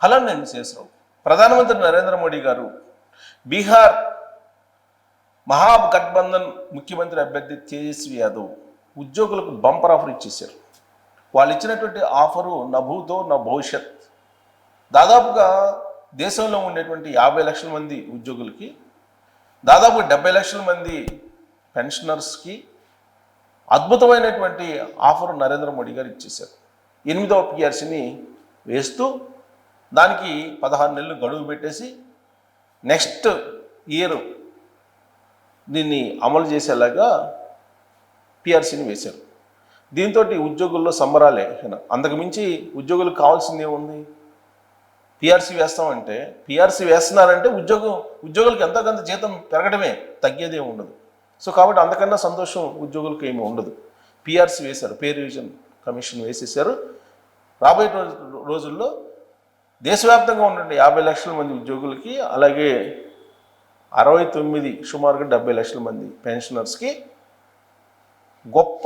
Hello నేను శేషరావు. ప్రధానమంత్రి నరేంద్ర మోడీ గారు బీహార్ మహాగఠబంధన్ ముఖ్యమంత్రి అభ్యర్థి తేజస్వి యాదవ్ ఉద్యోగులకు బంపర్ ఆఫర్ ఇచ్చేశారు. వాళ్ళు ఇచ్చినటువంటి ఆఫరు నా భూతో నా భవిష్యత్. దాదాపుగా దేశంలో ఉండేటువంటి 50 లక్షల మంది ఉద్యోగులకి, దాదాపు 70 లక్షల మంది పెన్షనర్స్కి అద్భుతమైనటువంటి ఆఫర్ నరేంద్ర మోడీ గారు ఇచ్చేశారు. 8వ పిఆర్సీని వేస్తూ దానికి 16 నెలలు గడువు పెట్టేసి నెక్స్ట్ ఇయర్ దీన్ని అమలు చేసేలాగా పిఆర్సీని వేశారు. దీంతో ఉద్యోగుల్లో సంబరాలే. అంతకుమించి ఉద్యోగులకు కావాల్సింది ఏముంది? పిఆర్సీ వేస్తామంటే, పిఆర్సీ వేస్తున్నారంటే ఉద్యోగులకు ఎంతో కొంత జీతం పెరగడమే, తగ్గేదే ఉండదు. సో కాబట్టి అంతకన్నా సంతోషం ఉద్యోగులకు ఏమి ఉండదు. పిఆర్సీ వేశారు, పే రివిజన్ కమిషన్ వేసేసారు. రాబోయే రోజుల్లో దేశవ్యాప్తంగా ఉన్నటువంటి 50 లక్షల మంది ఉద్యోగులకి, అలాగే 69 సుమారుగా 70 లక్షల మంది పెన్షనర్స్కి గొప్ప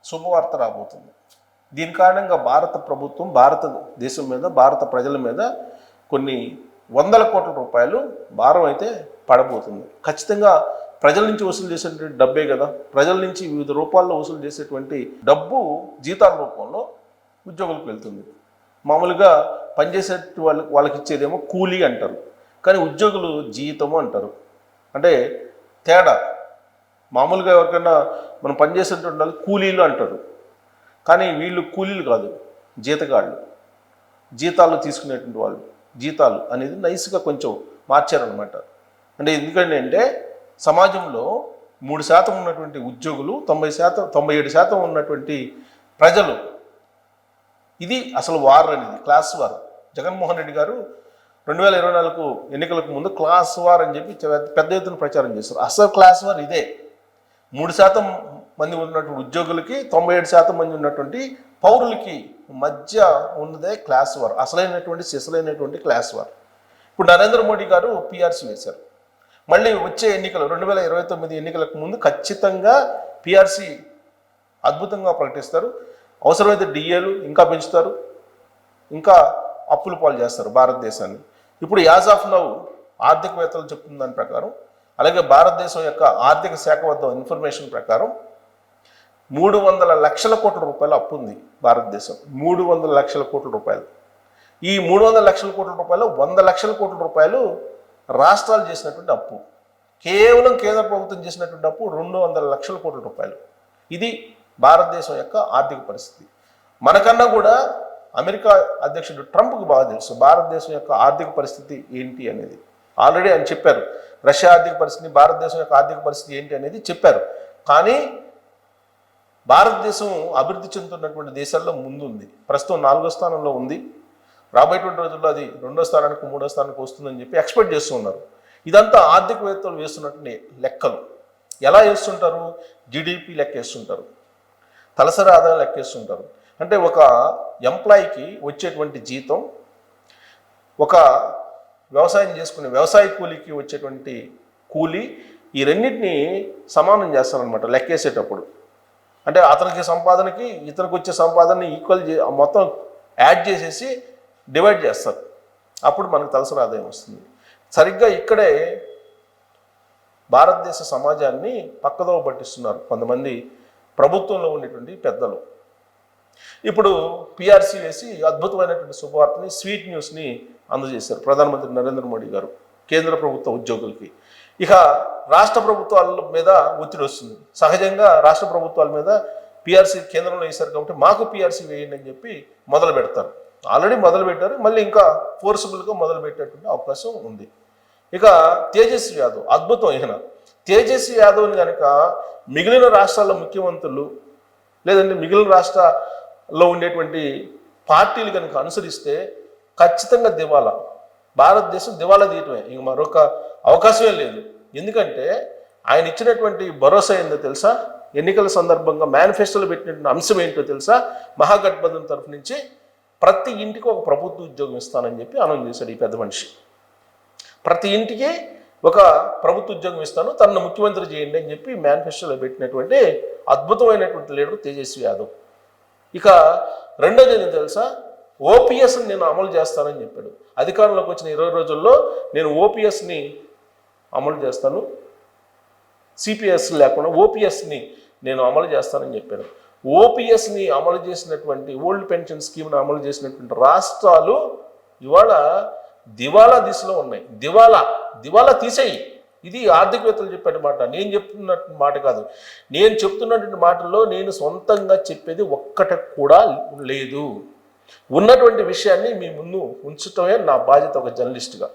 శుభవార్త రాబోతుంది. దీని కారణంగా భారత ప్రభుత్వం భారతదేశం మీద, భారత ప్రజల మీద కొన్ని వందల కోట్ల రూపాయలు భారం అయితే పడబోతుంది. ఖచ్చితంగా ప్రజల నుంచి వసూలు చేసేటువంటి డబ్బే కదా, ప్రజల నుంచి వివిధ రూపాల్లో వసూలు చేసేటువంటి డబ్బు జీతాల రూపంలో ఉద్యోగులకు వెళ్తుంది. మామూలుగా పనిచేసే వాళ్ళకి ఇచ్చేదేమో కూలీ అంటారు, కానీ ఉద్యోగులు జీతము అంటారు. అంటే తేడా. మామూలుగా ఎవరికైనా మనం పనిచేసేటువంటి వాళ్ళు కూలీలు అంటారు, కానీ వీళ్ళు కూలీలు కాదు, జీతగాళ్ళు, జీతాలు తీసుకునేటువంటి వాళ్ళు. జీతాలు అనేది నైస్గా కొంచెం మార్చారనమాట. అంటే ఎందుకంటే సమాజంలో 3% ఉన్నటువంటి ఉద్యోగులు, 97% ఉన్నటువంటి ప్రజలు. ఇది అసలు వార్ అనేది, క్లాస్ వార్. జగన్మోహన్ రెడ్డి గారు 2024 ఎన్నికలకు ముందు క్లాస్ వార్ అని చెప్పి పెద్ద ఎత్తున ప్రచారం చేస్తారు. అసలు క్లాస్ వార్ ఇదే. 3% మంది ఉన్నటువంటి ఉద్యోగులకి, 97% మంది ఉన్నటువంటి పౌరులకి మధ్య ఉన్నదే క్లాస్ వార్, సిసలైనటువంటి క్లాస్ వార్. ఇప్పుడు నరేంద్ర మోడీ గారు పిఆర్సీ వేశారు. మళ్ళీ వచ్చే ఎన్నికలు 2029 ఎన్నికలకు ముందు ఖచ్చితంగా పిఆర్సీ అద్భుతంగా ప్రకటిస్తారు. అవసరమైతే డిఏలు ఇంకా పెంచుతారు, ఇంకా అప్పుల పాలు చేస్తారు భారతదేశాన్ని. ఇప్పుడు యాజ్ ఆఫ్ నౌ ఆర్థికవేత్తలు చెప్తున్న దాని ప్రకారం, అలాగే భారతదేశం యొక్క ఆర్థిక శాఖ వద్ద ఇన్ఫర్మేషన్ ప్రకారం 300 లక్షల కోట్ల రూపాయల అప్పు ఉంది భారతదేశం. 300 లక్షల కోట్ల రూపాయలు. ఈ 300 లక్షల కోట్ల రూపాయలు 100 లక్షల కోట్ల రూపాయలు రాష్ట్రాలు చేసినటువంటి అప్పు. కేవలం కేంద్ర ప్రభుత్వం చేసినటువంటి అప్పు 200 లక్షల కోట్ల రూపాయలు. ఇది భారతదేశం యొక్క ఆర్థిక పరిస్థితి. మనకన్నా కూడా అమెరికా అధ్యక్షుడు ట్రంప్కి బాగా తెలుసు భారతదేశం యొక్క ఆర్థిక పరిస్థితి ఏంటి అనేది. ఆల్రెడీ ఆయన చెప్పారు, రష్యా ఆర్థిక పరిస్థితి, భారతదేశం యొక్క ఆర్థిక పరిస్థితి ఏంటి అనేది చెప్పారు. కానీ భారతదేశం అభివృద్ధి చెందుతున్నటువంటి దేశాల్లో ముందుంది. ప్రస్తుతం 4వ స్థానంలో ఉంది. రాబోయేటువంటి రోజుల్లో అది 2వ స్థానానికి 3వ స్థానానికి వస్తుందని చెప్పి ఎక్స్పెక్ట్ చేస్తూ ఉన్నారు. ఇదంతా ఆర్థికవేత్తలు వేస్తున్నటువంటి లెక్కలు. ఎలా వేస్తుంటారు? జీడిపి లెక్క వేస్తుంటారు, తలసరి ఆదాయం లెక్కేస్తుంటారు. అంటే ఒక ఎంప్లాయీకి వచ్చేటువంటి జీతం, ఒక వ్యవసాయం చేసుకునే వ్యవసాయ కూలీకి వచ్చేటువంటి కూలీ, ఈ రెండింటినీ సమానం చేస్తారనమాట లెక్కేసేటప్పుడు. అంటే అతనికి సంపాదనకి ఇతనికి వచ్చే సంపాదనని ఈక్వల్ మొత్తం యాడ్ చేసేసి డివైడ్ చేస్తారు. అప్పుడు మనకు తలసరి ఆదాయం వస్తుంది. సరిగ్గా ఇక్కడే భారతదేశ సమాజాన్ని పక్కదోవ పట్టిస్తున్నారు కొంతమంది ప్రభుత్వంలో ఉండేటువంటి పెద్దలు. ఇప్పుడు పిఆర్సీ వేసి అద్భుతమైనటువంటి శుభవార్తని, స్వీట్ న్యూస్ని అందజేశారు ప్రధానమంత్రి నరేంద్ర మోడీ గారు కేంద్ర ప్రభుత్వ ఉద్యోగులకి. ఇక రాష్ట్ర ప్రభుత్వాల మీద ఒత్తిడి వస్తుంది. సహజంగా రాష్ట్ర ప్రభుత్వాల మీద పిఆర్సీ కేంద్రంలో వేశారు కాబట్టి మాకు పిఆర్సీ వేయండి అని చెప్పి మొదలు పెడతారు. ఆల్రెడీ మొదలు పెట్టారు, మళ్ళీ ఇంకా ఫోర్సిబుల్గా మొదలు పెట్టేటువంటి అవకాశం ఉంది. ఇక తేజస్వి యాదవ్ అద్భుతం. తేజస్వి యాదవ్ని కనుక మిగిలిన రాష్ట్రాల ముఖ్యమంత్రులు, లేదంటే మిగిలిన రాష్ట్రాల్లో ఉండేటువంటి పార్టీలు కనుక అనుసరిస్తే ఖచ్చితంగా దివాలా, భారతదేశం దివాలా తీయటమే, ఇంక మరొక అవకాశమే లేదు. ఎందుకంటే ఆయన ఇచ్చినటువంటి భరోసా ఏందో తెలుసా? ఎన్నికల సందర్భంగా మేనిఫెస్టోలో పెట్టినటువంటి అంశం ఏంటో తెలుసా? మహాగఠబంధన్ తరఫు నుంచి ప్రతి ఇంటికి ఒక ప్రభుత్వ ఉద్యోగం ఇస్తానని చెప్పి అనౌన్స్ చేశాడు ఈ పెద్ద మనిషి. ప్రతి ఇంటికి ఒక ప్రభుత్వ ఉద్యోగం ఇస్తాను, తనను ముఖ్యమంత్రి చేయండి అని చెప్పి మేనిఫెస్టోలో పెట్టినటువంటి అద్భుతమైనటువంటి లీడర్ తేజస్వి యాదవ్. ఇక రెండోది ఏంటో తెలుసా? ఓపీఎస్ని నేను అమలు చేస్తానని చెప్పాడు. అధికారంలోకి వచ్చిన 20 రోజుల్లో నేను ఓపీఎస్ని అమలు చేస్తాను, సిపిఎస్ లేకుండా ఓపీఎస్ని నేను అమలు చేస్తానని చెప్పాను. ఓపీఎస్ని అమలు చేసినటువంటి ఓల్డ్ పెన్షన్ స్కీమ్ని అమలు చేసినటువంటి రాష్ట్రాలు ఇవాళ దివాలా దిశలో ఉన్నాయి. దివాలా తీసేయి. ఇది ఆర్థికవేత్తలు చెప్పేట మాట, నేను చెప్తున్నటువంటి మాట కాదు. నేను చెప్తున్నటువంటి మాటల్లో నేను సొంతంగా చెప్పేది ఒక్కటి కూడా లేదు. ఉన్నటువంటి విషయాన్ని మీ ముందు ఉంచటమే నా బాధ్యత ఒక జర్నలిస్ట్గా.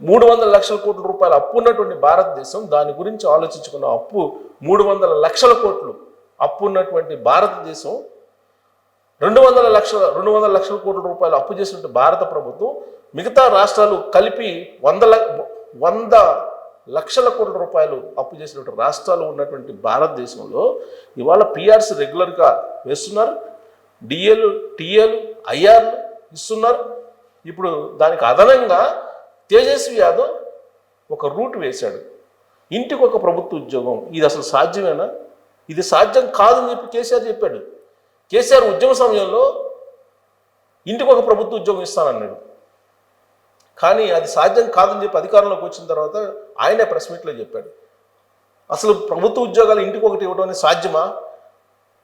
300 లక్షల కోట్ల రూపాయల అప్పు ఉన్నటువంటి భారతదేశం, దాని గురించి ఆలోచించుకున్న అప్పు 300 లక్షల కోట్లు అప్పు ఉన్నటువంటి భారతదేశం, 200 లక్షల కోట్ల రూపాయలు అప్పు చేసినట్టు భారత ప్రభుత్వం, మిగతా రాష్ట్రాలు కలిపి 100 లక్షల కోట్ల రూపాయలు అప్పు చేసినట్టు రాష్ట్రాలు ఉన్నటువంటి భారతదేశంలో ఇవాళ పిఆర్సీ రెగ్యులర్గా వేస్తున్నారు, డిఏలు, టీఏలు, ఐఆర్లు ఇస్తున్నారు. ఇప్పుడు దానికి అదనంగా తేజస్వి యాదవ్ ఒక రూట్ వేశాడు, ఇంటికి ఒక ప్రభుత్వ ఉద్యోగం. ఇది అసలు సాధ్యమేనా? ఇది సాధ్యం కాదని చెప్పి కేసీఆర్ చెప్పాడు. కేసీఆర్ ఉద్యమ సమయంలో ఇంటికి ఒక ప్రభుత్వ ఉద్యోగం ఇస్తానన్నాడు. కానీ అది సాధ్యం కాదని చెప్పి అధికారంలోకి వచ్చిన తర్వాత ఆయనే ప్రెస్ మీట్లో చెప్పాడు. అసలు ప్రభుత్వ ఉద్యోగాలు ఇంటికి ఒకటి ఇవ్వడం అనేది సాధ్యమా?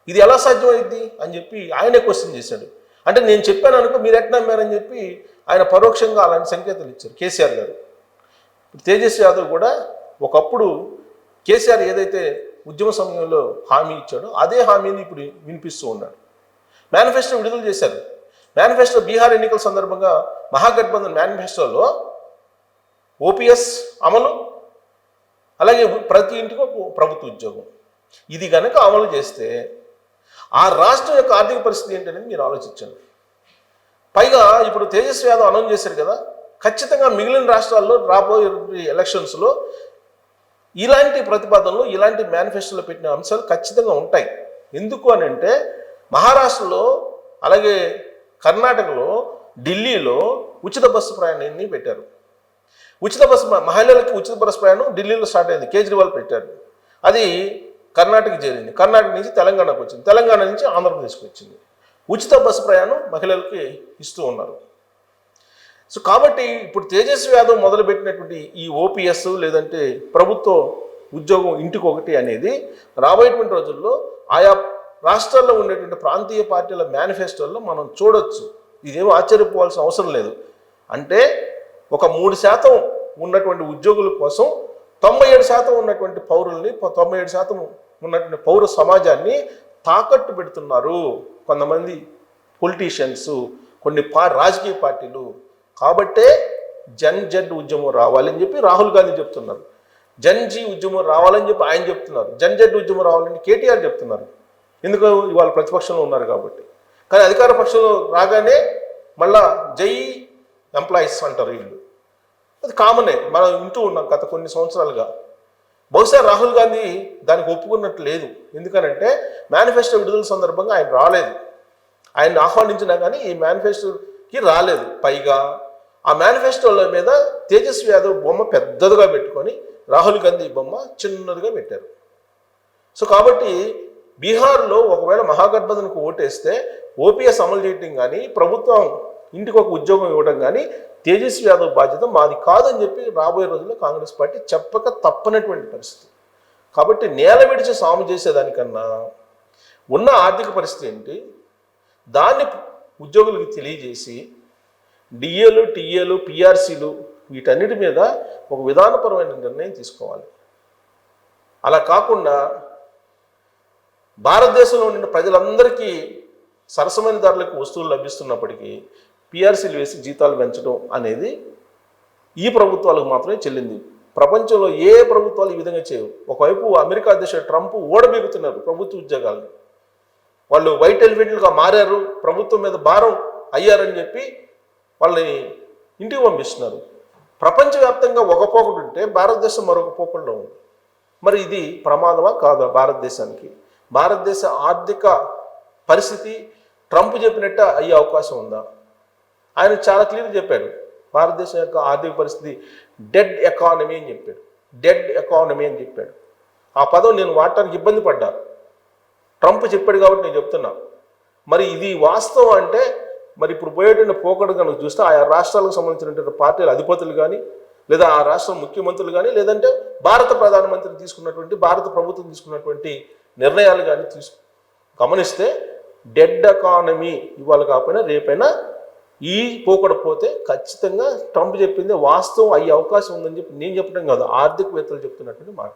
ఇది ఎలా సాధ్యమైంది అని చెప్పి ఆయనే క్వశ్చన్ చేశాడు. అంటే నేను చెప్పాను అనుకో, మీరు ఎట్లా నమ్మారని చెప్పి ఆయన పరోక్షంగా అలాంటి సంకేతాలు ఇచ్చారు కేసీఆర్ గారు. తేజస్వి యాదవ్ కూడా ఒకప్పుడు కేసీఆర్ ఏదైతే ఉద్యమ సమయంలో హామీ ఇచ్చాడో అదే హామీని ఇప్పుడు వినిపిస్తూ ఉన్నాడు. మేనిఫెస్టో విడుదల చేశారు. మేనిఫెస్టో బీహార్ ఎన్నికల సందర్భంగా మహాగఠబంధన్ మేనిఫెస్టోలో ఓపీఎస్ అమలు, అలాగే ప్రతి ఇంటికి ఒక ప్రభుత్వ ఉద్యోగం. ఇది కనుక అమలు చేస్తే ఆ రాష్ట్రం యొక్క ఆర్థిక పరిస్థితి ఏంటనేది మీరు ఆలోచించండి. పైగా ఇప్పుడు తేజస్వి యాదవ్ అనౌన్స్ చేశారు కదా, ఖచ్చితంగా మిగిలిన రాష్ట్రాల్లో రాబోయే ఎలక్షన్స్లో ఇలాంటి ప్రతిపాదనలు, ఇలాంటి మేనిఫెస్టోలో పెట్టిన అంశాలు ఖచ్చితంగా ఉంటాయి. ఎందుకు అని అంటే మహారాష్ట్రలో, అలాగే కర్ణాటకలో, ఢిల్లీలో ఉచిత బస్సు ప్రయాణాన్ని పెట్టారు. మహిళలకి ఉచిత బస్సు ప్రయాణం ఢిల్లీలో స్టార్ట్ అయింది, కేజ్రీవాల్ పెట్టారు. అది కర్ణాటక చేరింది, కర్ణాటక నుంచి తెలంగాణకు వచ్చింది, తెలంగాణ నుంచి ఆంధ్రప్రదేశ్కి వచ్చింది. ఉచిత బస్సు ప్రయాణం మహిళలకి ఇస్తూ ఉన్నారు. సో కాబట్టి ఇప్పుడు తేజస్వి యాదవ్ మొదలుపెట్టినటువంటి ఈ ఓపీఎస్ లేదంటే ప్రభుత్వ ఉద్యోగం ఇంటికి ఒకటి అనేది రాబోయేటువంటి రోజుల్లో ఆయా రాష్ట్రాల్లో ఉండేటువంటి ప్రాంతీయ పార్టీల మేనిఫెస్టోల్లో మనం చూడొచ్చు. ఇదేమో ఆశ్చర్యపోవాల్సిన అవసరం లేదు. అంటే ఒక 3% ఉన్నటువంటి ఉద్యోగుల కోసం 97% ఉన్నటువంటి పౌరుల్ని, 97% ఉన్నటువంటి పౌర సమాజాన్ని తాకట్టు పెడుతున్నారు కొంతమంది పొలిటీషియన్స్, కొన్ని రాజకీయ పార్టీలు. కాబట్టే జన్ ఉద్యమం రావాలని చెప్పి రాహుల్ గాంధీ చెప్తున్నారు, జీ ఉద్యమం రావాలని చెప్పి ఆయన చెప్తున్నారు, జడ్ ఉద్యమం రావాలని కేటీఆర్ చెప్తున్నారు. ఎందుకు? ఇవాళ ప్రతిపక్షంలో ఉన్నారు కాబట్టి. కానీ అధికార పక్షంలో రాగానే మళ్ళా జై ఎంప్లాయీస్ అంటారు వీళ్ళు. అది కామనే, మనం వింటూ ఉన్నాం గత కొన్ని సంవత్సరాలుగా. బహుశా రాహుల్ గాంధీ దానికి ఒప్పుకున్నట్టు లేదు. ఎందుకనంటే మేనిఫెస్టో విడుదల సందర్భంగా ఆయన రాలేదు, ఆయన్ని ఆహ్వానించినా కానీ ఈ మేనిఫెస్టోకి రాలేదు. పైగా ఆ మేనిఫెస్టోల మీద తేజస్వి యాదవ్ బొమ్మ పెద్దదిగా పెట్టుకొని రాహుల్ గాంధీ బొమ్మ చిన్నదిగా పెట్టారు. సో కాబట్టి బీహార్లో ఒకవేళ మహాగఠబంధన్కు ఓటేస్తే ఓపీఎస్ అమలు చేయటం కానీ, ప్రభుత్వం ఇంటికి ఒక ఉద్యోగం ఇవ్వడం కానీ తేజస్వి యాదవ్ బాధ్యత మాది కాదని చెప్పి రాబోయే రోజుల్లో కాంగ్రెస్ పార్టీ చెప్పక తప్పనటువంటి పరిస్థితి. కాబట్టి నేల విడిచి సాము చేసేదానికన్నా ఉన్న ఆర్థిక పరిస్థితి ఏంటి, దాన్ని ఉద్యోగులకు తెలియజేసి డిఏలు, టీఏలు, పిఆర్సీలు వీటన్నిటి మీద ఒక విధానపరమైన నిర్ణయం తీసుకోవాలి. అలా కాకుండా భారతదేశంలో ఉన్న ప్రజలందరికీ సరసమైన ధరలకు వస్తువులు లభిస్తున్నప్పటికీ పిఆర్సీలు వేసి జీతాలు పెంచడం అనేది ఈ ప్రభుత్వాలకు మాత్రమే చెల్లింది. ప్రపంచంలో ఏ ప్రభుత్వాలు ఈ విధంగా చేయవు. ఒకవైపు అమెరికా అధ్యక్షుడు ట్రంప్ ఓడబీగుతున్నారు ప్రభుత్వ ఉద్యోగాలని. వాళ్ళు వైట్ ఎలిఫెంట్లుగా మారారు, ప్రభుత్వం మీద భారం అయ్యారని చెప్పి వాళ్ళని ఇంటికి పంపిస్తున్నారు. ప్రపంచవ్యాప్తంగా ఒక పోకడు ఉంటే భారతదేశం మరొక పోకడులో ఉంది. మరి ఇది ప్రమాదమా కాదా భారతదేశానికి? భారతదేశ ఆర్థిక పరిస్థితి ట్రంప్ చెప్పినట్టు అయ్యే అవకాశం ఉందా? ఆయన చాలా క్లియర్గా చెప్పాడు, భారతదేశం యొక్క ఆర్థిక పరిస్థితి డెడ్ ఎకానమీ అని చెప్పాడు. డెడ్ ఎకానమీ అని చెప్పాడు. ఆ పదం నేను వాడటానికి ఇబ్బంది పడ్డా, ట్రంప్ చెప్పాడు కాబట్టి నేను చెప్తున్నా. మరి ఇది వాస్తవం అంటే మరి ఇప్పుడు పోయేటువంటి పోకడ కనుక చూస్తే ఆయా రాష్ట్రాలకు సంబంధించినటువంటి పార్టీల అధిపతులు కానీ లేదా ఆ రాష్ట్ర ముఖ్యమంత్రులు కానీ లేదంటే భారత ప్రధానమంత్రి తీసుకున్నటువంటి భారత ప్రభుత్వం తీసుకున్నటువంటి నిర్ణయాలు కానీ గమనిస్తే డెడ్ ఎకానమీ ఇవాళ కాకపోయినా రేపైనా ఈ పోకడ పోతే ఖచ్చితంగా ట్రంప్ చెప్పింది వాస్తవం అయ్యే అవకాశం ఉందని చెప్పి నేను చెప్పడం కాదు, ఆర్థికవేత్తలు చెప్తున్నటువంటి మాట.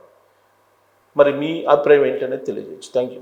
మరి మీ అభిప్రాయం ఏంటనేది తెలియజేయచ్చు. Thank you.